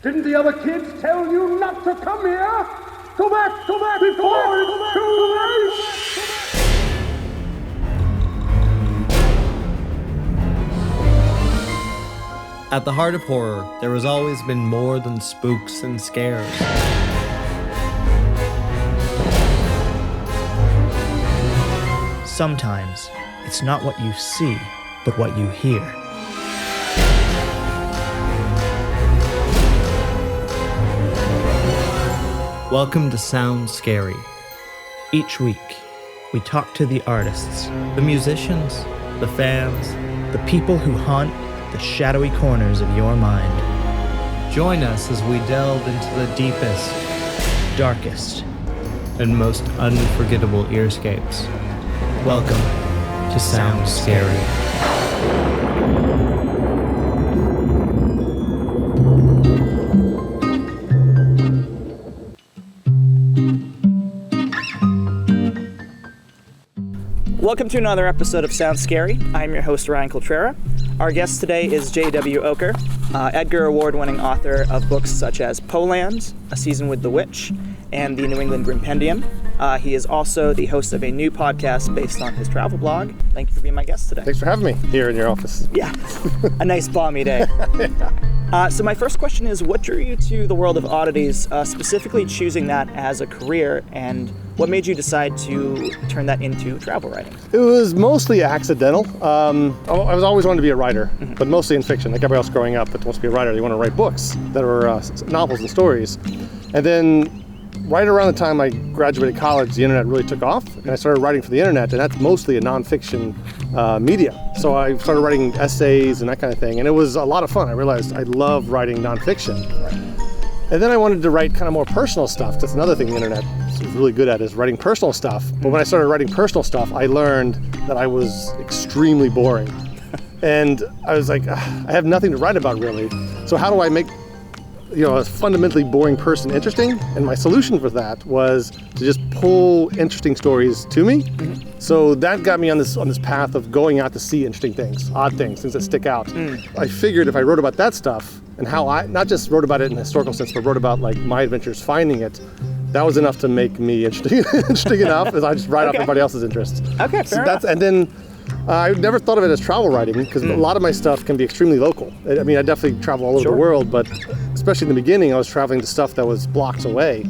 Didn't the other kids tell you not to come here? Go back before it's too late! At the heart of horror, there has always been more than spooks and scares. Sometimes, it's not what you see, but what you hear. Welcome to Sound Scary. Each week, we talk to the artists, The musicians, the fans, the people who haunt the shadowy corners of your mind. join us as we delve into the deepest Darkest. and most unforgettable earscapes. Welcome To Sound Scary. Welcome to another episode of Sound Scary. I'm your host, Ryan Coltrera. Our guest today is J.W. Ocker, Edgar Award-winning author of books such as Poland, A Season with the Witch, and the New England Grimpendium. He is also the host of a new podcast based on his travel blog. Thank you for being my guest today. Thanks for having me here in your office. Yeah, a nice balmy day. So my first question is, what drew you to the world of oddities, specifically choosing that as a career, and what made you decide to turn that into travel writing? It was mostly accidental. I was always wanted to be a writer, but mostly in fiction. Like everybody else growing up that wants to be a writer, they want to write books that are novels and stories. And then right around the time I graduated college, the internet really took off, and I started writing for the internet, and that's mostly a nonfiction medium. So I started writing essays and that kind of thing, and it was a lot of fun. I realized I love writing nonfiction. And then I wanted to write kind of more personal stuff. That's another thing the internet is really good at, is writing personal stuff. But when I started writing personal stuff, I learned that I was extremely boring. And I was like, I have nothing to write about really. So how do I make a fundamentally boring person interesting? And my solution for that was to just pull interesting stories to me. So that got me on this path of going out to see interesting things, odd things that stick out. I figured if I wrote about that stuff and how I not just wrote about it in a historical sense, but wrote about like my adventures finding it, that was enough to make me interesting enough as I just write off everybody else's interests. Okay, fair enough. And then I never thought of it as travel writing, because a lot of my stuff can be extremely local. I mean, I definitely travel all over the world, but especially in the beginning, I was traveling to stuff that was blocks away.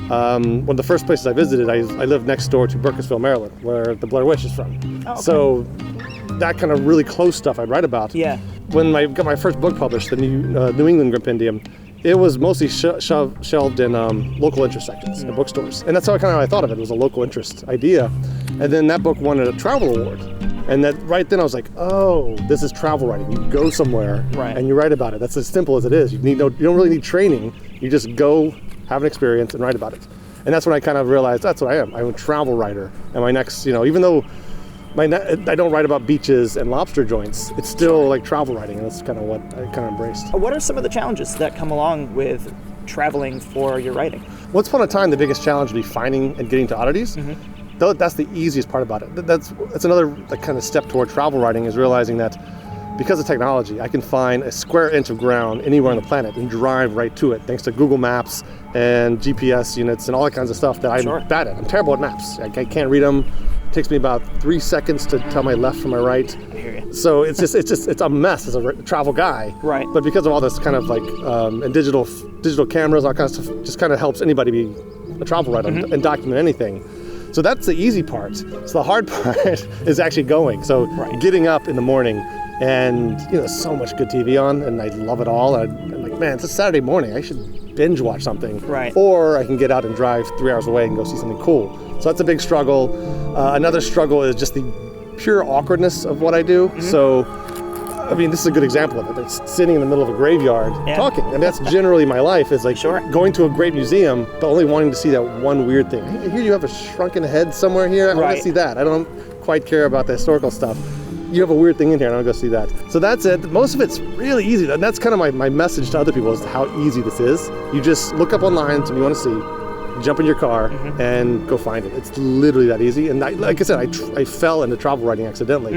One of the first places I visited, I lived next door to Burkittsville, Maryland, where the Blair Witch is from. Oh, okay. So that kind of really close stuff I'd write about. Yeah. When I got my first book published, the New England Grimpendium, it was mostly shelved in local interest sections in bookstores. And that's how I thought of it. It was a local interest idea. And then that book won a travel award. And that right then I was like, oh, this is travel writing. You go somewhere and you write about it. That's as simple as it is. You don't really need training. You just go, have an experience, and write about it. And that's when I kind of realized that's what I am. I'm a travel writer. And my next, even though I don't write about beaches and lobster joints, it's still like travel writing, and that's kind of what I kind of embraced. What are some of the challenges that come along with traveling for your writing? Once upon a time, the biggest challenge would be finding and getting to oddities. That's the easiest part about it. That's another kind of step toward travel writing, is realizing that because of technology, I can find a square inch of ground anywhere on the planet and drive right to it, thanks to Google Maps and GPS units and all that kinds of stuff that I'm bad at. I'm terrible at maps. I can't read them. It takes me about 3 seconds to tell my left from my right. I hear you. So it's a mess as a travel guy. Right. But because of all this kind of like and digital cameras, all kinds of stuff, just kind of helps anybody be a travel writer and document anything. So that's the easy part. So the hard part is actually going. So getting up in the morning, and so much good TV on, and I love it all. And I'm like, man, it's a Saturday morning. I should binge watch something. Right. Or I can get out and drive 3 hours away and go see something cool. So that's a big struggle. Another struggle is just the pure awkwardness of what I do. So, I mean, this is a good example of it. It's sitting in the middle of a graveyard talking. And that's generally my life, is like going to a great museum, but only wanting to see that one weird thing. Hey, here you have a shrunken head somewhere here. I want to see that. I don't quite care about the historical stuff. You have a weird thing in here, and I'll go see that. So that's it. Most of it's really easy. And that's kind of my message to other people, is how easy this is. You just look up online something you want to see, jump in your car, and go find it. It's literally that easy. And like I said, I fell into travel writing accidentally,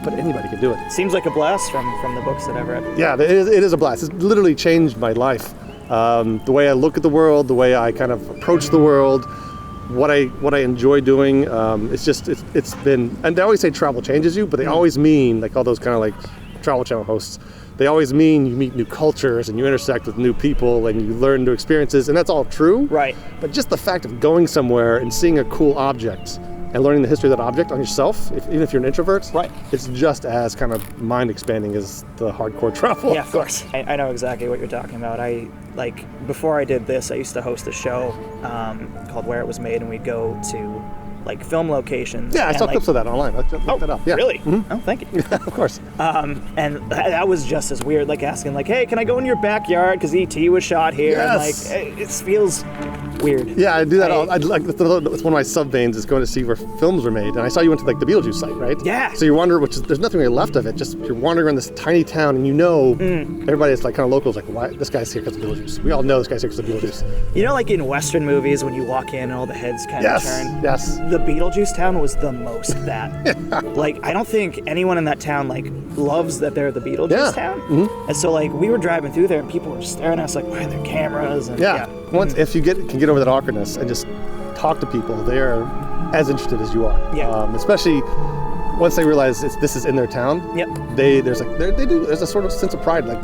but anybody can do it. Seems like a blast from the books that I've read. Yeah, it is a blast. It's literally changed my life. The way I look at the world, the way I kind of approach the world, what I enjoy doing. It's been, and they always say travel changes you, but they always mean, like all those kind of like travel channel hosts, they always mean you meet new cultures and you intersect with new people and you learn new experiences, and that's all true. Right. But just the fact of going somewhere and seeing a cool object and learning the history of that object on yourself, even if you're an introvert, right, it's just as kind of mind expanding as the hardcore travel. Yeah, of course. I know exactly what you're talking about. Before I did this, I used to host a show called Where It Was Made, and we'd go to like film locations. Yeah, I saw clips of that online. I just looked that up. Yeah. Really? Mm-hmm. Oh, thank you. Yeah, of course. And that was just as weird, like asking, like, hey, can I go in your backyard? Because E.T. was shot here. Yes. And, like, it feels weird. Yeah, I do that all. It's one of my sub veins is going to see where films were made. And I saw you went to like the Beetlejuice site, right? Yeah. So you wander, there's nothing really left of it. Just you're wandering around this tiny town, and everybody that's like kind of locals, like, why this guy's here because of Beetlejuice. We all know this guy's here because of Beetlejuice. You know, like in Western movies, when you walk in and all the heads kind of turn. Yes. The Beetlejuice town was the most that. Like, I don't think anyone in that town like loves that they're the Beetlejuice town. Mm-hmm. And so like we were driving through there and people were staring at us like, why are there cameras? And once if you can get over that awkwardness and just talk to people, they are as interested as you are. Yeah. Especially once they realize this is in their town. Yep. There's a sort of sense of pride. Like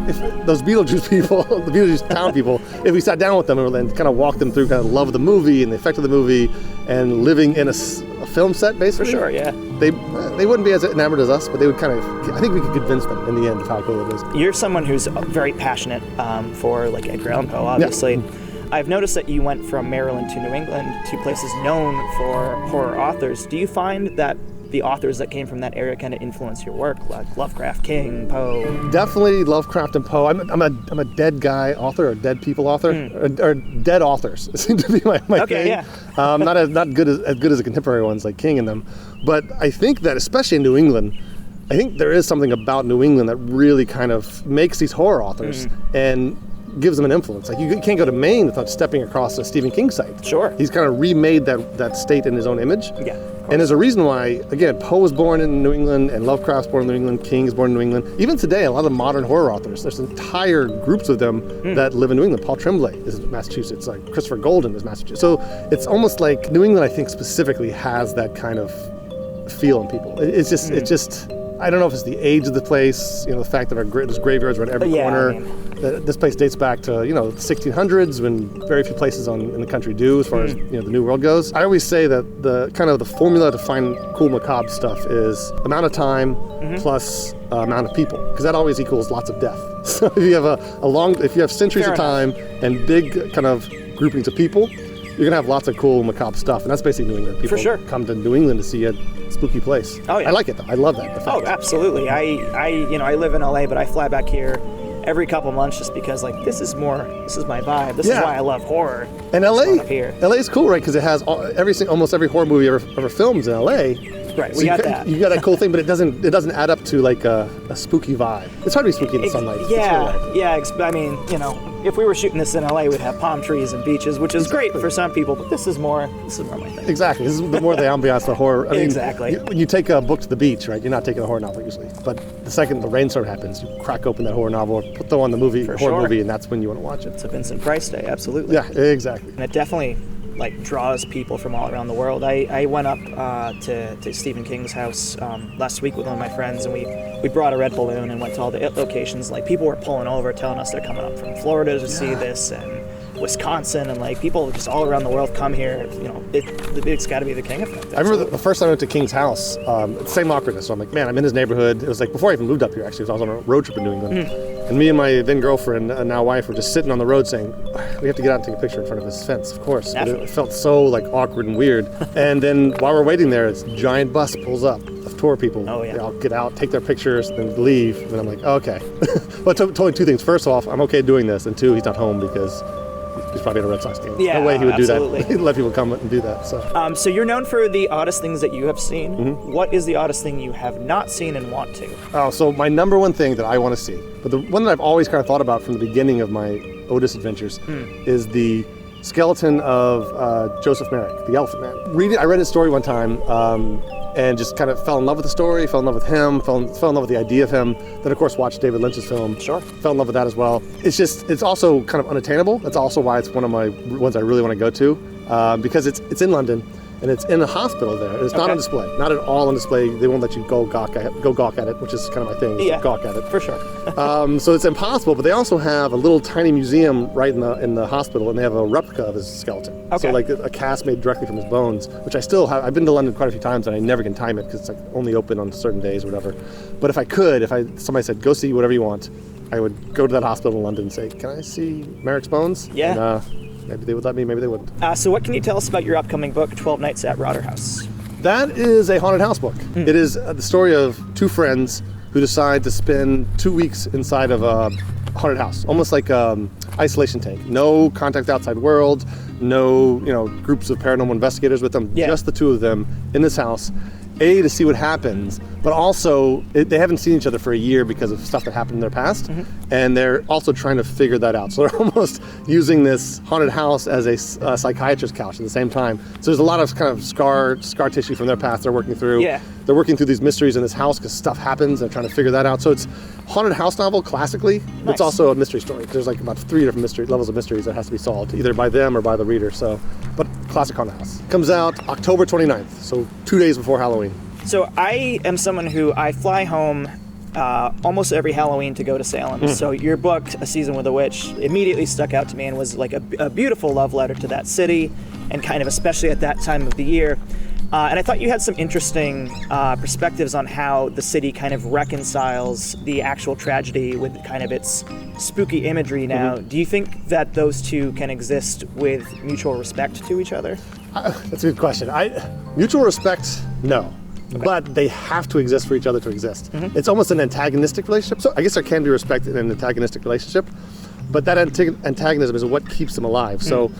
if those Beetlejuice people, the Beetlejuice town people, if we sat down with them and kind of walked them through kind of love of the movie and the effect of the movie and living in a film set, basically. For sure, yeah. They wouldn't be as enamored as us, but they would kind of. I think we could convince them in the end of how cool it is. You're someone who's very passionate for like Edgar Allan Poe, obviously. Yeah. I've noticed that you went from Maryland to New England, two places known for horror authors. Do you find that the authors that came from that area kind of influence your work, like Lovecraft, King, Poe? Definitely Lovecraft and Poe. I'm a dead guy author, or dead people author, or dead authors seem to be my thing. Yeah. Not good as the contemporary ones like King and them, but I think that especially in New England, I think there is something about New England that really kind of makes these horror authors and gives them an influence. Like you can't go to Maine without stepping across a Stephen King site. Sure. He's kind of remade that state in his own image. Yeah. And there's a reason why, again, Poe was born in New England, and Lovecraft's born in New England, King is born in New England. Even today, a lot of modern horror authors, there's entire groups of them that live in New England. Paul Tremblay is in Massachusetts, like Christopher Golden is Massachusetts. So it's almost like New England, I think, specifically has that kind of feel in people. It's just, I don't know if it's the age of the place, the fact that there's graveyards around every corner. This place dates back to, the 1600s when very few places in the country do as far as, the New World goes. I always say that the formula to find cool macabre stuff is amount of time plus amount of people, because that always equals lots of death. So if you have if you have centuries of time and big kind of groupings of people, you're gonna have lots of cool macabre stuff, and that's basically New England. People come to New England to see a spooky place. Oh yeah, I like it though. I love that. Oh, absolutely. I live in LA, but I fly back here every couple months just because this is my vibe. This is why I love horror. And LA is cool, right? Because it has almost every horror movie ever filmed in LA. Right, so you got that cool thing, but it doesn't add up to like a spooky vibe. It's hard to be spooky in the sunlight. I mean, if we were shooting this in LA, we'd have palm trees and beaches, which is great for some people, but this is more my thing. Exactly. This is more the ambiance, the horror. I mean, exactly. When you take a book to the beach, right, you're not taking a horror novel usually. But the second the rainstorm happens, you crack open that horror novel, throw on the horror movie, and that's when you want to watch it. It's a Vincent Price day, absolutely. Yeah, exactly. And it definitely draws people from all around the world. I went up to Stephen King's house last week with one of my friends, and we brought a red balloon and went to all the locations. People were pulling over, telling us they're coming up from Florida to see this, and Wisconsin, and people just all around the world come here. It's got to be the King effect. I remember the first time I went to King's house, same awkwardness. So I'm like, man, I'm in his neighborhood. It was before I even moved up here, actually. I was on a road trip in New England. And me and my then girlfriend, now wife, were just sitting on the road saying, we have to get out and take a picture in front of his fence, of course. But it felt so awkward and weird. And then while we're waiting there, this giant bus pulls up of tour people. Oh, yeah. They all get out, take their pictures, then leave. And I'm like, okay. Well, told me two things. First off, I'm okay doing this. And two, he's not home because he's probably at a Red Sox game. Yeah, no way he would absolutely. do that. He'd let people come and do that. So you're known for the oddest things that you have seen. Mm-hmm. What is the oddest thing you have not seen and want to? Oh, so my number one thing that I want to see, but the one that I've always kind of thought about from the beginning of my Otis adventures, is the skeleton of Joseph Merrick, the Elephant Man. I read his story one time. and just kind of fell in love with the story, fell in love with him, fell in love with the idea of him. Then of course watched David Lynch's film. Sure. Fell in love with that as well. It's also kind of unattainable. That's also why it's one of my ones I really want to go to, because it's in London. And it's in a hospital there. It's not on display. Not at all on display. They won't let you go gawk at it, which is kind of my thing. Yeah, gawk at it. For sure. So it's impossible, but they also have a little tiny museum right in the hospital, and they have a replica of his skeleton. Okay. So like a cast made directly from his bones, which I still have. I've been to London quite a few times, and I never can time it because it's like only open on certain days or whatever. But if somebody said, go see whatever you want, I would go to that hospital in London and say, can I see Merrick's bones? Yeah. And, maybe they would let me, maybe they wouldn't. So what can you tell us about your upcoming book, 12 Nights at Rotherhouse? That is a haunted house book. It is the story of two friends who decide to spend 2 weeks inside of a haunted house, almost like isolation tank. No contact with the outside world, no groups of paranormal investigators with them, just the two of them in this house. To see what happens, but also they haven't seen each other for a year because of stuff that happened in their past, and they're also trying to figure that out. So they're almost using this haunted house as a psychiatrist's couch at the same time. So there's a lot of kind of scar tissue from their past they're working through. Yeah. They're working through these mysteries in this house because stuff happens. They're trying to figure that out. So it's haunted house novel classically. Nice. It's also a mystery story. There's like about 3 different levels of mysteries that has to be solved, either by them or by the reader. So, but classic haunted house. Comes out October 29th, so 2 days before Halloween. So I am someone who I fly home almost every Halloween to go to Salem. So your book, A Season with a Witch, immediately stuck out to me and was like a beautiful love letter to that city, and kind of especially at that time of the year. And I thought you had some interesting perspectives on how the city kind of reconciles the actual tragedy with kind of its spooky imagery now. Do you think that those two can exist with mutual respect to each other? That's a good question. Mutual respect, no. Okay. But they have to exist for each other to exist. It's almost an antagonistic relationship. So I guess there can be respect in an antagonistic relationship, but that antagonism is what keeps them alive. So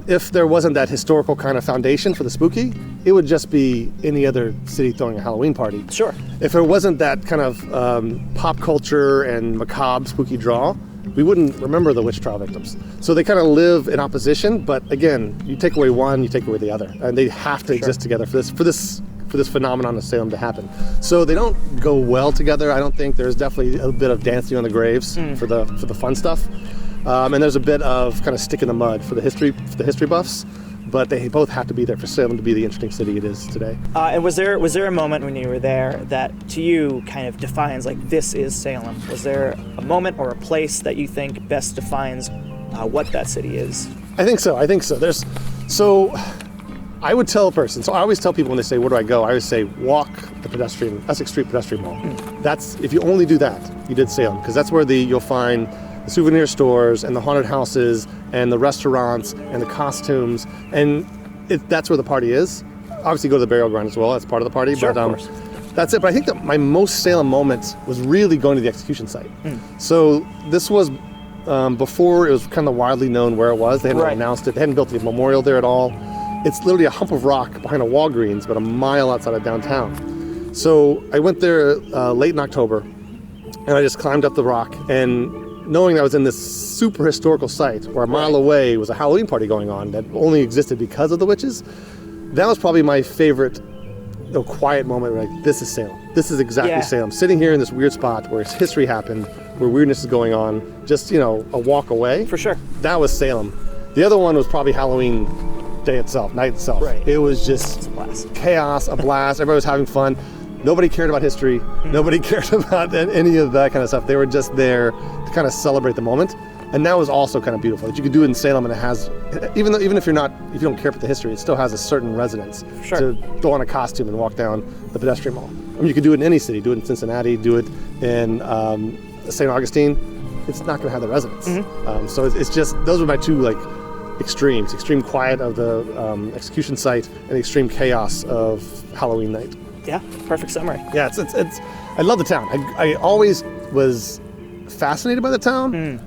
if there wasn't that historical kind of foundation for the spooky, it would just be any other city throwing a Halloween party. Sure. If there wasn't that kind of pop culture and macabre spooky draw, we wouldn't remember the witch trial victims. So they kind of live in opposition, but again, you take away one, you take away the other, and they have to exist together for this phenomenon of Salem to happen. So they don't go well together. I don't think. There's definitely a bit of dancing on the graves for the fun stuff, and there's a bit of kind of stick in the mud for the history buffs. But they both have to be there for Salem to be the interesting city it is today. And was there a moment when you were there that to you kind of defines like this is Salem? Was there a moment or a place that you think best defines what that city is? I think so. I would tell a person, so I always tell people when they say, where do I go? I always say, walk the Essex Street pedestrian mall. That's, if you only do that, you did Salem, because that's where you'll find the souvenir stores and the haunted houses and the restaurants and the costumes, and that's where the party is. Obviously go to the burial ground as well, that's part of the party. Sure, but of course. That's it. But I think that my most Salem moment was really going to the execution site. So this was before it was kind of widely known where it was. They hadn't announced it. They hadn't built a memorial there at all. It's literally a hump of rock behind a Walgreens, but a mile outside of downtown. So I went there late in October, and I just climbed up the rock, and knowing I was in this super historical site where a mile away was a Halloween party going on that only existed because of the witches, that was probably my favorite quiet moment where like, this is Salem. This is exactly Salem. Sitting here in this weird spot where history happened, where weirdness is going on, just, a walk away. For sure. That was Salem. The other one was probably Halloween night itself. Right. It was just chaos, a blast. Everybody was having fun. Nobody cared about history. Nobody cared about any of that kind of stuff. They were just there to kind of celebrate the moment. And that was also kind of beautiful. That you could do it in Salem, and it has, even if you don't care about the history, it still has a certain resonance. Sure. To throw on a costume and walk down the pedestrian mall. I mean, you could do it in any city. Do it in Cincinnati. Do it in St. Augustine. It's not going to have the resonance. So it's just, those were my two extremes: extreme quiet of the execution site and extreme chaos of Halloween night. Yeah, perfect summary. Yeah, it's I love the town. I always was fascinated by the town,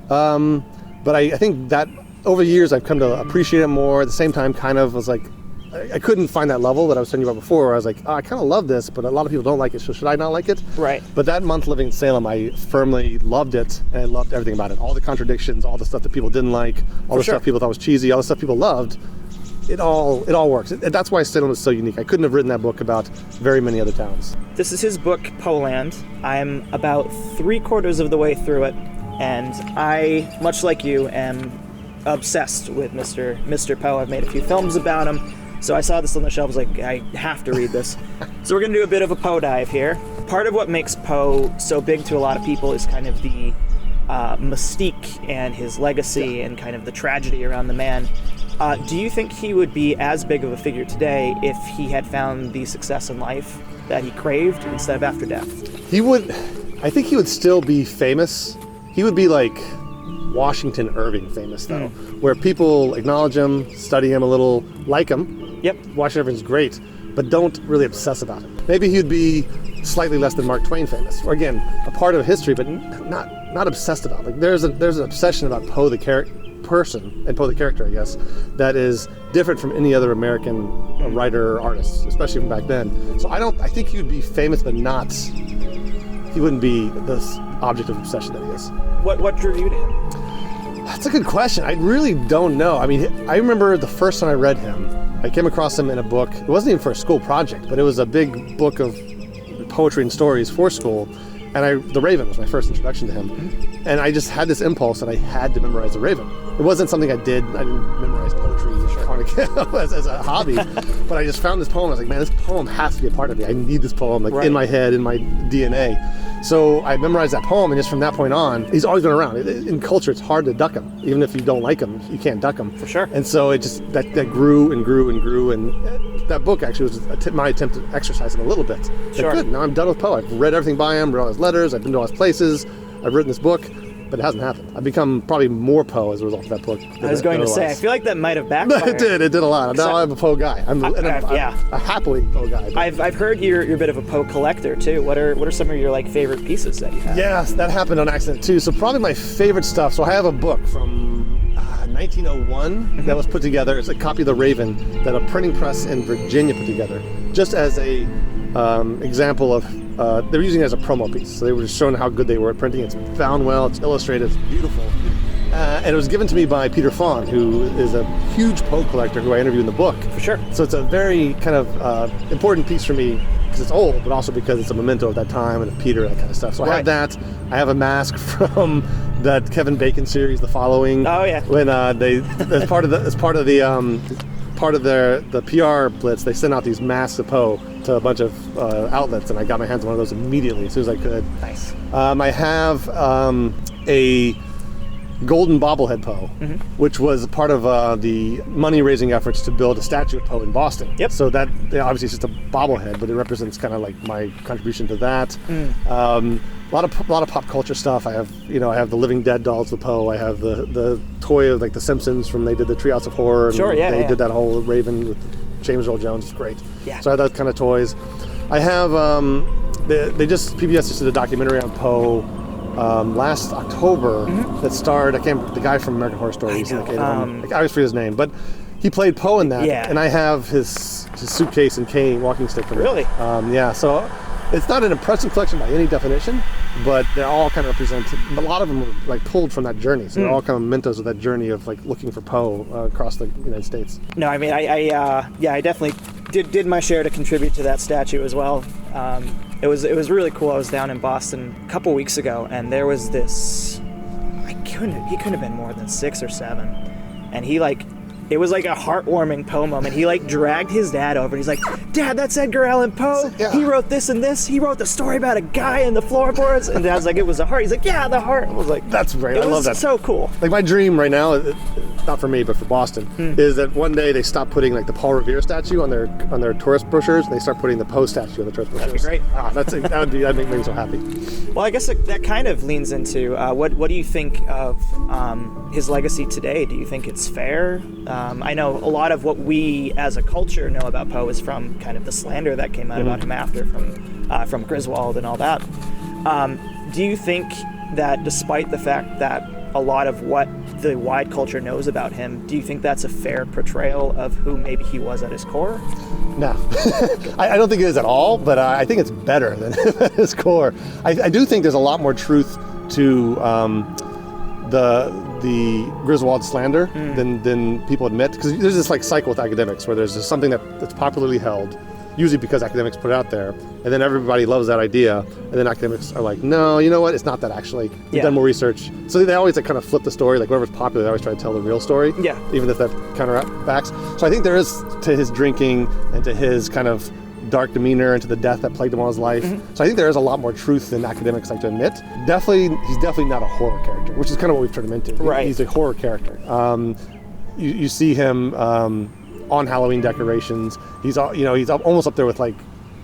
but I think that over the years I've come to appreciate it more. At the same time, kind of was like, I couldn't find that level that I was telling you about before, where I was like, I kind of love this, but a lot of people don't like it, so should I not like it? Right. But that month living in Salem, I firmly loved it, and I loved everything about it. All the contradictions, all the stuff that people didn't like, all the stuff people thought was cheesy, all the stuff people loved. it all works. That's why Salem is so unique. I couldn't have written that book about very many other towns. This is his book, Poland. I'm about 3/4 of the way through it, and I, much like you, am obsessed with Mr. Poe. I've made a few films about him, so I saw this on the shelf, I was like, I have to read this. So we're gonna do a bit of a Poe dive here. Part of what makes Poe so big to a lot of people is kind of the mystique and his legacy and kind of the tragedy around the man. Do you think he would be as big of a figure today if he had found the success in life that he craved instead of after death? I think he would still be famous. He would be like Washington Irving famous, though, where people acknowledge him, study him a little, like him. Yep. Washington Irving's great, but don't really obsess about him. Maybe he'd be slightly less than Mark Twain famous, or again, a part of history, but not obsessed about. Like there's an obsession about Poe the person and Poe the character, I guess, that is different from any other American writer or artist, especially from back then. So I think he would be famous, but he wouldn't be the object of obsession that he is. What drew you to him? That's a good question. I really don't know. I mean, I remember the first time I read him, I came across him in a book. It wasn't even for a school project, but it was a big book of poetry and stories for school. And The Raven was my first introduction to him. And I just had this impulse that I had to memorize The Raven. It wasn't something I did. I didn't memorize poetry as a hobby. But I just found this poem. I was like, man, this poem has to be a part of me. I need this poem in my head, in my DNA. So I memorized that poem, and just from that point on, he's always been around. In culture, it's hard to duck him. Even if you don't like him, you can't duck him. For sure. And so it just, that grew and grew and grew. And that book actually was my attempt to exercise him a little bit. Sure. Like, good, now I'm done with Poe. I've read everything by him, read all his letters, I've been to all his places, I've written this book, but it hasn't happened. I've become probably more Poe as a result of that book. I was going to say, I feel like that might have backfired. It did a lot. Now I'm a Poe guy. I'm a happily Poe guy. I've heard you're a bit of a Poe collector too. What are some of your favorite pieces that you have? Yes, that happened on accident too. So probably my favorite stuff. So I have a book from 1901 that was put together. It's a copy of The Raven that a printing press in Virginia put together, just as a example of. They were using it as a promo piece. So they were just showing how good they were at printing. It's bound well. It's illustrated. It's beautiful. And it was given to me by Peter Fawn, who is a huge Poe collector who I interview in the book. For sure. So it's a very kind of important piece for me because it's old, but also because it's a memento of that time and of Peter, that kind of stuff. So I have that. I have a mask from that Kevin Bacon series, The Following. Oh yeah. When the PR blitz, they sent out these masks of Poe to a bunch of outlets, and I got my hands on one of those immediately as soon as I could. Nice. I have a golden bobblehead Poe, which was part of the money-raising efforts to build a statue of Poe in Boston. Yep. So that obviously it's just a bobblehead, but it represents kind of like my contribution to that. A lot of pop culture stuff. I have the Living Dead dolls of Poe. I have the toy of like the Simpsons from they did the Treehouse of Horror. And they did that whole Raven with James Earl Jones. It's great. Yeah. So I have those kind of toys. I have PBS just did a documentary on Poe last October that starred the guy from American Horror Story. I always forget his name, but he played Poe in that. Yeah. And I have his suitcase and cane walking stick from Really? So it's not an impressive collection by any definition, but they all kind of represent. A lot of them were like pulled from that journey, so they're all kind of mementos of that journey of like looking for Poe across the United States. No, I mean, I definitely did my share to contribute to that statue as well. It was really cool. I was down in Boston a couple weeks ago, and there was this. He couldn't have been more than 6 or 7, and it was like a heartwarming Poe moment. He dragged his dad over, and he's like, "Dad, that's Edgar Allan Poe. Yeah. He wrote this and this. He wrote the story about a guy in the floorboards." And Dad's like, "It was a heart." He's like, "Yeah, the heart." I was like, "That's great. I love that." So cool. Like my dream right now, not for me, but for Boston, is that one day they stop putting like the Paul Revere statue on their tourist brochures, and they start putting the Poe statue on the tourist brochures. That'd be great. That'd make me so happy. Well, I guess that kind of leans into what do you think of his legacy today? Do you think it's fair? I know a lot of what we as a culture know about Poe is from kind of the slander that came out about him after from Griswold and all that. Do you think that despite the fact that a lot of what the wide culture knows about him, do you think that's a fair portrayal of who maybe he was at his core? No, I don't think it is at all, but I think it's better than at his core. I do think there's a lot more truth to the the Griswold slander than people admit. Because there's this like cycle with academics where there's just something that's popularly held, usually because academics put it out there, and then everybody loves that idea, and then academics are like, no, you know what, it's not that actually. We've done more research. So they always like kind of flip the story, like whatever's popular, they always try to tell the real story, even if that counterbacks. So I think there is, to his drinking and to his kind of dark demeanor and to the death that plagued him all his life. So I think there is a lot more truth than academics like to admit. He's definitely not a horror character, which is kind of what we've turned him into. Right. He's a horror character. You see him on Halloween decorations. He's almost up there with like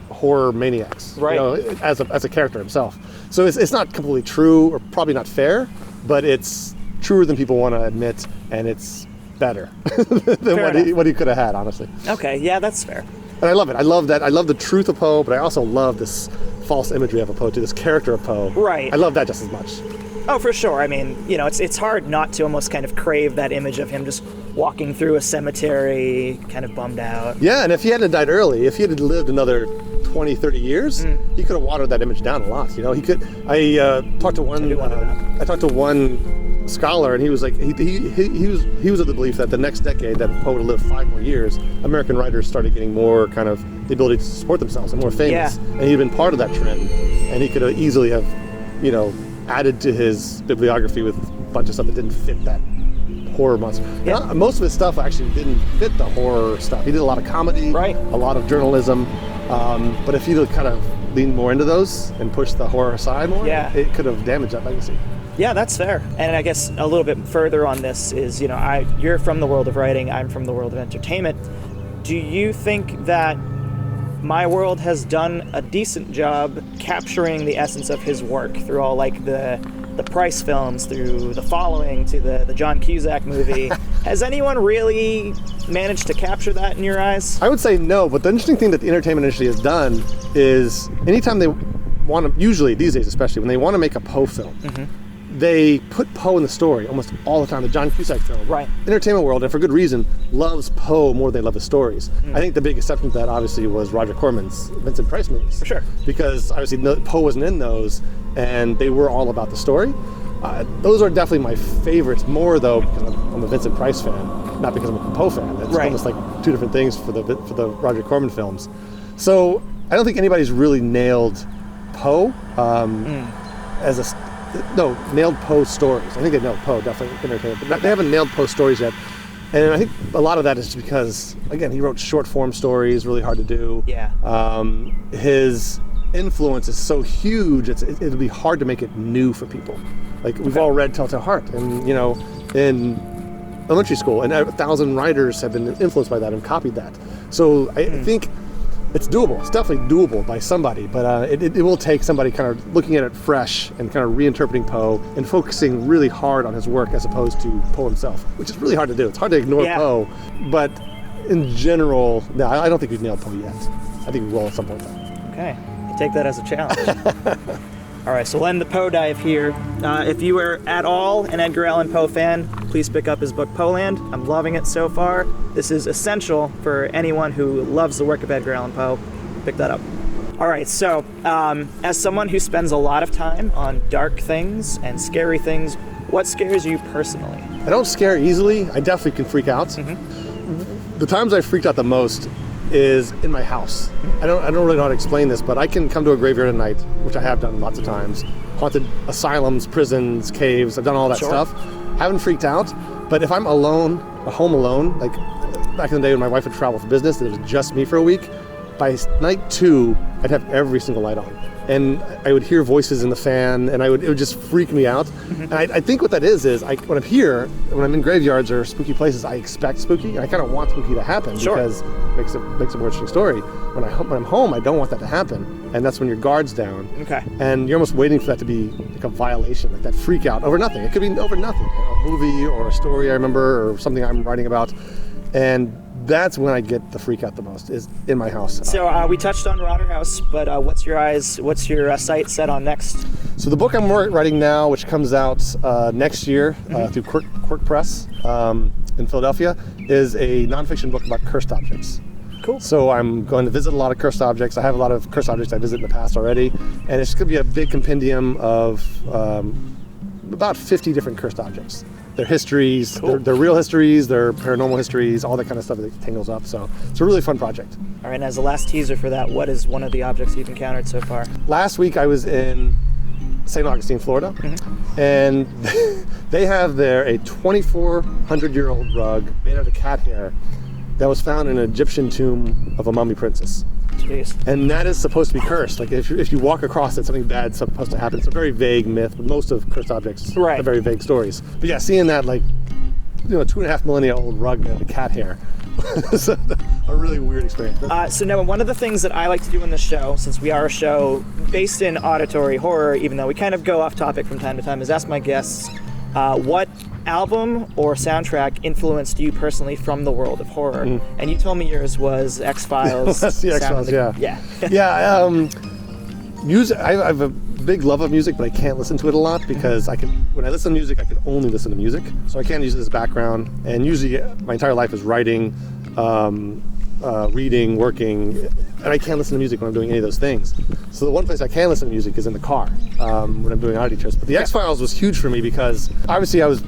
horror maniacs, right? As a character himself. So it's not completely true, or probably not fair, but it's truer than people want to admit, and it's better than what he could have had, honestly. Okay, yeah, that's fair. And I love it. I love that. I love the truth of Poe, but I also love this false imagery of a Poe too, this character of Poe. Right. I love that just as much. Oh, for sure. I mean, it's hard not to almost kind of crave that image of him just walking through a cemetery, kind of bummed out. Yeah, and if he hadn't died early, if he had lived another 20, 30 years, he could have watered that image down a lot. He could. I talked to one scholar, and he was like, he was of the belief that the next decade, that Poe would live 5 more years, American writers started getting more kind of the ability to support themselves and more famous. Yeah. And he'd been part of that trend, and he could have easily have, added to his bibliography with a bunch of stuff that didn't fit that horror monster. Yeah. Now, most of his stuff actually didn't fit the horror stuff. He did a lot of comedy, right, a lot of journalism, but if he'd kind of leaned more into those and pushed the horror aside more, it could have damaged that legacy. Yeah, that's fair. And I guess a little bit further on this is, you're from the world of writing, I'm from the world of entertainment. Do you think that my world has done a decent job capturing the essence of his work through all like the Price films, through The Following, to the John Cusack movie? Has anyone really managed to capture that in your eyes? I would say no, but the interesting thing that the entertainment industry has done is anytime they want to, usually these days especially, when they want to make a Poe film, they put Poe in the story almost all the time. The John Cusack film. Right. Entertainment world, and for good reason, loves Poe more than they love his stories. I think the big exception to that obviously was Roger Corman's Vincent Price movies. For sure. Because obviously Poe wasn't in those, and they were all about the story. Those are definitely my favorites, more though because I'm a Vincent Price fan, not because I'm a Poe fan. It's almost like two different things for the Roger Corman films. So I don't think anybody's really nailed Poe nailed Poe stories. I think they nailed Poe, definitely entertainment, but they haven't nailed Poe stories yet. And I think a lot of that is because, again, he wrote short form stories, really hard to do. Yeah. His influence is so huge, it'll be hard to make it new for people. Like, we've all read Telltale Heart, and, in elementary school, and 1,000 writers have been influenced by that and copied that. So I think it's doable. It's definitely doable by somebody, but it will take somebody kind of looking at it fresh and kind of reinterpreting Poe and focusing really hard on his work as opposed to Poe himself, which is really hard to do. It's hard to ignore Poe, but in general, no, I don't think we've nailed Poe yet. I think we will at some point though. Okay, I take that as a challenge. All right, so we'll end the Poe dive here. If you are at all an Edgar Allan Poe fan, please pick up his book Poeland. I'm loving it so far. This is essential for anyone who loves the work of Edgar Allan Poe. Pick that up. All right, so as someone who spends a lot of time on dark things and scary things, what scares you personally? I don't scare easily. I definitely can freak out. The times I freaked out the most is in my house. I don't really know how to explain this, but I can come to a graveyard at night, which I have done lots of times. Haunted asylums, prisons, caves, I've done all that stuff. Haven't freaked out, but if I'm alone, home alone, like back in the day when my wife would travel for business, and it was just me for a week, by night 2, I'd have every single light on. And I would hear voices in the fan, and it would just freak me out. And I think what that is when I'm here, when I'm in graveyards or spooky places, I expect spooky, and I kind of want spooky to happen because it makes a more interesting story. When I'm home, I don't want that to happen, and that's when your guard's down. Okay. And you're almost waiting for that to be like a violation, like that freak out over nothing. It could be over nothing, a movie or a story I remember or something I'm writing about, and that's when I get the freak out the most, is in my house. So we touched on Rotterhouse, but what's your sight set on next? So the book I'm writing now, which comes out next year through Quirk Press in Philadelphia, is a nonfiction book about cursed objects. Cool. So I'm going to visit a lot of cursed objects. I have a lot of cursed objects I visited in the past already, and it's going to be a big compendium of about 50 different cursed objects their histories, their real histories, their paranormal histories, all that kind of stuff that tangles up. So it's a really fun project. All right, and as a last teaser for that, what is one of the objects you've encountered so far? Last week I was in St. Augustine, Florida, and they have there a 2,400-year-old rug made out of cat hair that was found in an Egyptian tomb of a mummy princess. Jeez. And that is supposed to be cursed. Like if you walk across it, something bad's supposed to happen. It's a very vague myth, but most of cursed objects are very vague stories. But yeah, seeing that 2.5 millennia old rug made out of cat hair was a really weird experience. So now, one of the things that I like to do in the show, since we are a show based in auditory horror, even though we kind of go off topic from time to time, is ask my guests what album or soundtrack influenced you personally from the world of horror. And you told me yours was X-Files. That's the X-Files, yeah. Music. I have a big love of music, but I can't listen to it a lot because when I listen to music, I can only listen to music. So I can't use it as background. And usually my entire life is writing, reading, working, and I can't listen to music when I'm doing any of those things. So the one place I can listen to music is in the car when I'm doing audio trips. But the X-Files was huge for me because obviously I was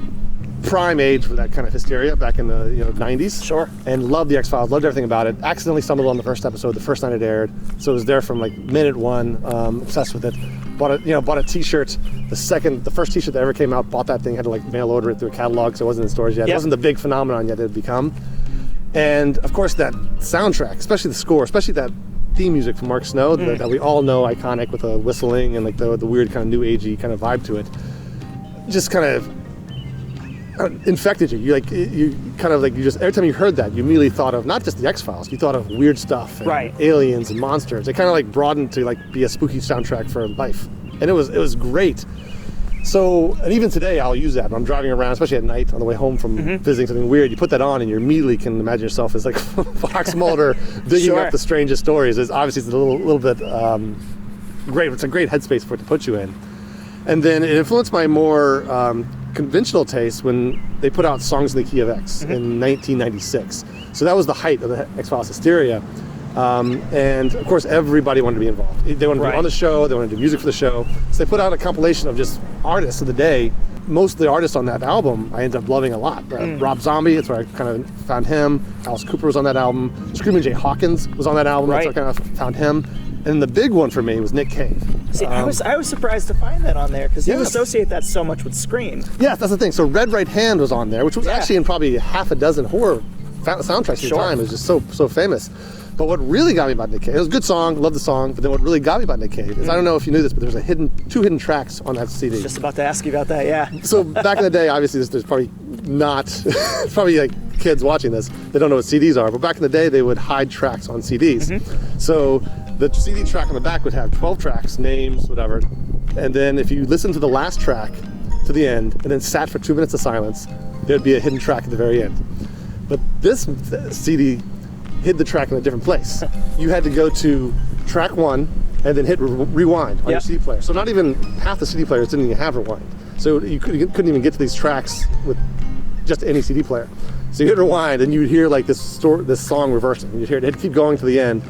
prime age for that kind of hysteria back in the 90s. Sure. And loved the X-Files, loved everything about it. Accidentally stumbled on the first episode the first night it aired. So it was there from like minute one, obsessed with it. Bought a t-shirt, the first t-shirt that ever came out, bought that thing, had to like mail order it through a catalog, so it wasn't in stores yet. It wasn't the big phenomenon yet it had become. And of course that soundtrack, especially the score, especially that theme music from Mark Snow that we all know, iconic with the whistling and like the weird kind of new agey kind of vibe to it, just kind of infected you. You just every time you heard that, you immediately thought of not just the X-Files, you thought of weird stuff, and aliens and monsters. It kind of like broadened to like be a spooky soundtrack for life, and it was great. So, and even today I'll use that when I'm driving around, especially at night on the way home from visiting something weird. You put that on and you immediately can imagine yourself as like Fox Mulder digging up the strangest stories. It's obviously it's a little bit great. It's a great headspace for it to put you in. And then it influenced my more conventional taste when they put out Songs in the Key of X in 1996. So that was the height of the X-Files hysteria. And of course everybody wanted to be involved. They wanted to be on the show, they wanted to do music for the show. So they put out a compilation of just artists of the day. Most of the artists on that album I ended up loving a lot. Rob Zombie, that's where I kind of found him. Alice Cooper was on that album. Screaming Jay Hawkins was on that album, that's where I kind of found him. And the big one for me was Nick Cave. See, I was surprised to find that on there because you associate that so much with Scream. Yes, that's the thing. So Red Right Hand was on there, which was actually in probably half a dozen horror soundtracks at the time. It was just so famous. But what really got me about Nick Cave, it was a good song, loved the song, but then what really got me about Nick Cave is, I don't know if you knew this, but there's two hidden tracks on that CD. I was just about to ask you about that, yeah. So back in the day, obviously there's probably not, probably like kids watching this, they don't know what CDs are, but back in the day they would hide tracks on CDs. So the CD track on the back would have 12 tracks, names, whatever, and then if you listen to the last track to the end and then sat for 2 minutes of silence, there'd be a hidden track at the very end. But this CD hid the track in a different place. You had to go to track 1 and then hit rewind on your CD player. So not even half the CD players didn't even have rewind. So you couldn't even get to these tracks with just any CD player. So you hit rewind and you'd hear like this song reversing. You'd hear it keep going to the end.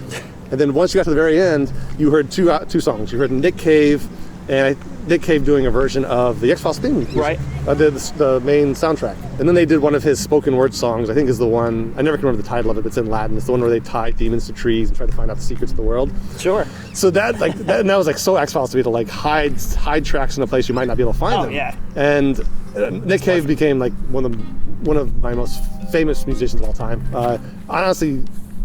And then once you got to the very end, you heard two songs. You heard Nick Cave and Nick Cave doing a version of the X-Files theme music, the main soundtrack. And then they did one of his spoken word songs, I think is the one, I never can remember the title of it, but it's in Latin. It's the one where they tie demons to trees and try to find out the secrets of the world. Sure. So that was like so X-Files to me, to like hide tracks in a place you might not be able to find them. Oh, yeah. And Nick Cave became like one of my most famous musicians of all time. Honestly,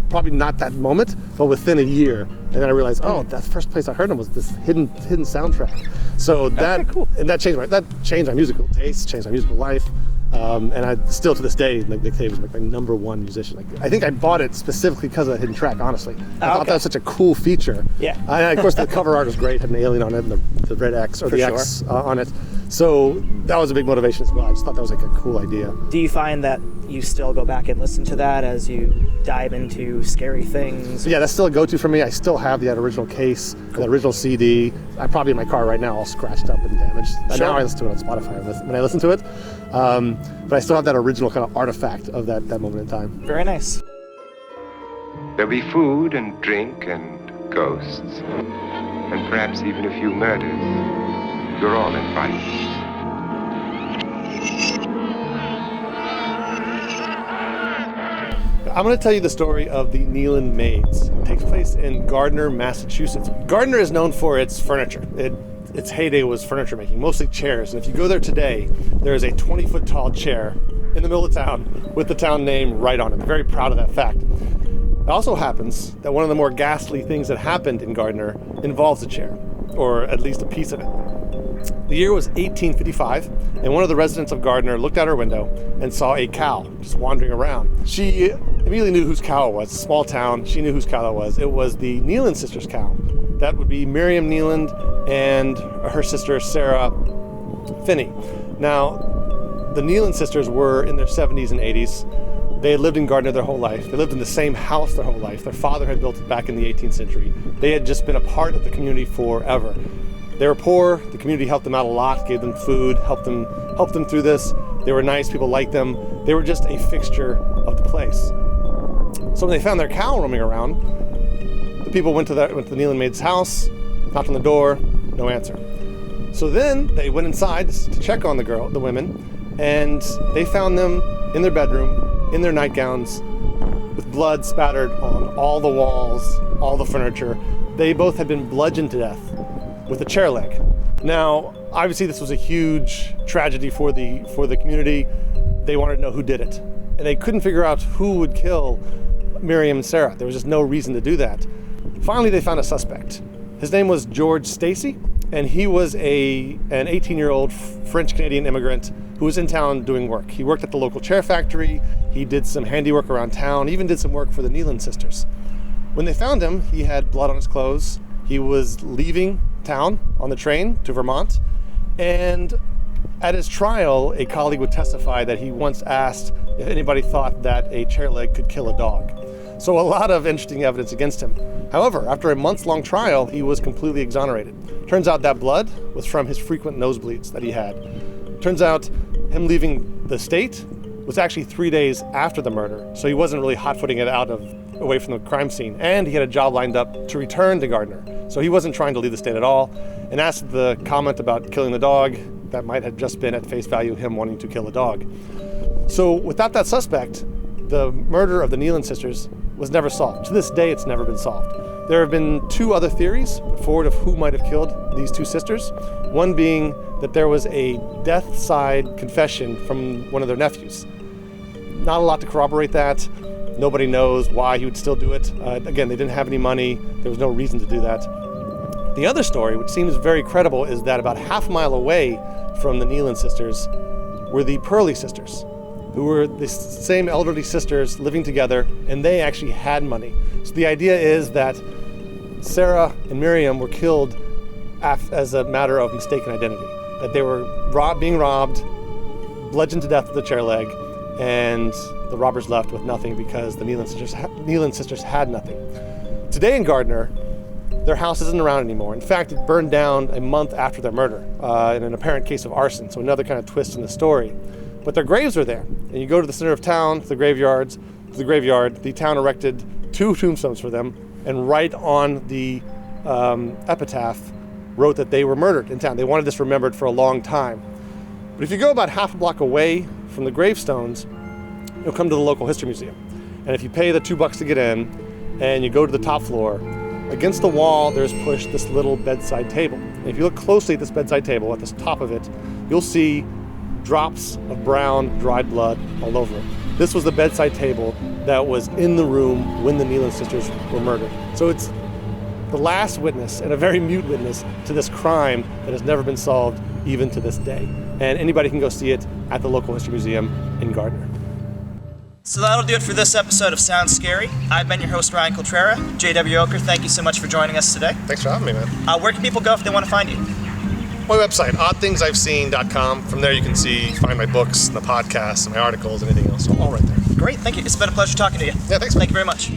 probably not that moment, but within a year. And then I realized, that first place I heard him was this hidden soundtrack. So that changed my musical taste, changed my musical life. And I still to this day, Nick Cave is like my number one musician. Like, I think I bought it specifically because of the hidden track, honestly. I thought that was such a cool feature. Yeah. And of course the cover art was great, had an alien on it and the red X or X on it. So that was a big motivation as well. I just thought that was like a cool idea. Do you find that you still go back and listen to that as you dive into scary things? Yeah, that's still a go-to for me. I still have that original case, the original CD. I'm probably in my car right now, all scratched up and damaged. And now I listen to it on Spotify when I listen to it. But I still have that original kind of artifact of that moment in time. Very nice. There'll be food and drink and ghosts, and perhaps even a few murders. You're all invited. I'm going to tell you the story of the Kneeland Maids. It takes place in Gardner, Massachusetts. Gardner is known for its furniture. Its heyday was furniture making, mostly chairs. And if you go there today, there is a 20-foot tall chair in the middle of town with the town name right on it. I'm very proud of that fact. It also happens that one of the more ghastly things that happened in Gardner involves a chair, or at least a piece of it. The year was 1855, and one of the residents of Gardner looked out her window and saw a cow just wandering around. She immediately knew whose cow it was. It's a small town. She knew whose cow that was. It was the Kneeland sisters' cow. That would be Miriam Kneeland and her sister Sarah Finney. Now, the Kneeland sisters were in their 70s and 80s. They had lived in Gardner their whole life. They lived in the same house their whole life. Their father had built it back in the 18th century. They had just been a part of the community forever. They were poor. The community helped them out a lot, gave them food, helped them through this. They were nice. People liked them. They were just a fixture of the place. So when they found their cow roaming around, the people went to the Kneeland Maid's house, knocked on the door, no answer. So then they went inside to check on the women, and they found them in their bedroom, in their nightgowns, with blood spattered on all the walls, all the furniture. They both had been bludgeoned to death with a chair leg. Now, obviously this was a huge tragedy for the community. They wanted to know who did it. And they couldn't figure out who would kill Miriam and Sarah. There was just no reason to do that. Finally, they found a suspect. His name was George Stacy, and he was an 18-year-old French-Canadian immigrant who was in town doing work. He worked at the local chair factory. He did some handiwork around town, even did some work for the Kneeland sisters. When they found him, he had blood on his clothes. He was leaving town on the train to Vermont, and at his trial, a colleague would testify that he once asked if anybody thought that a chair leg could kill a dog. So a lot of interesting evidence against him. However, after a months-long trial, he was completely exonerated. Turns out that blood was from his frequent nosebleeds that he had. Turns out him leaving the state was actually 3 days after the murder, so he wasn't really hot-footing it away from the crime scene, and he had a job lined up to return to Gardner. So he wasn't trying to leave the state at all. And as to the comment about killing the dog, that might have just been at face value him wanting to kill a dog. So without that suspect, the murder of the Kneeland sisters was never solved. To this day, it's never been solved. There have been two other theories put forward of who might have killed these two sisters. One being that there was a death side confession from one of their nephews. Not a lot to corroborate that. Nobody knows why he would still do it. Again, they didn't have any money. There was no reason to do that. The other story, which seems very credible, is that about half a mile away from the Kneeland sisters were the Pearly sisters, who were the same elderly sisters living together, and they actually had money. So the idea is that Sarah and Miriam were killed as a matter of mistaken identity, that they were being robbed, bludgeoned to death with a chair leg, and the robbers left with nothing because the Kneeland sisters had nothing. Today in Gardner, their house isn't around anymore. In fact, it burned down a month after their murder in an apparent case of arson, so another kind of twist in the story. But their graves are there, and you go to the center of town, to the graveyard, the town erected 2 tombstones for them, and right on the epitaph wrote that they were murdered in town. They wanted this remembered for a long time. But if you go about half a block away from the gravestones, you'll come to the local history museum. And if you pay the $2 to get in, and you go to the top floor, against the wall there's pushed this little bedside table. And if you look closely at this bedside table, at the top of it, you'll see drops of brown, dried blood all over it. This was the bedside table that was in the room when the Kneeland sisters were murdered. So it's the last witness, and a very mute witness, to this crime that has never been solved even to this day. And anybody can go see it at the local history museum in Gardner. So that'll do it for this episode of Sounds Scary. I've been your host, Ryan Coltrera. J.W. Ocker, thank you so much for joining us today. Thanks for having me, man. Where can people go if they want to find you? My website, oddthingsiveseen.com. From there you can find my books, and the podcasts, and my articles, and anything else. All right there. Great, thank you. It's been a pleasure talking to you. Yeah, thanks. Thank you very much.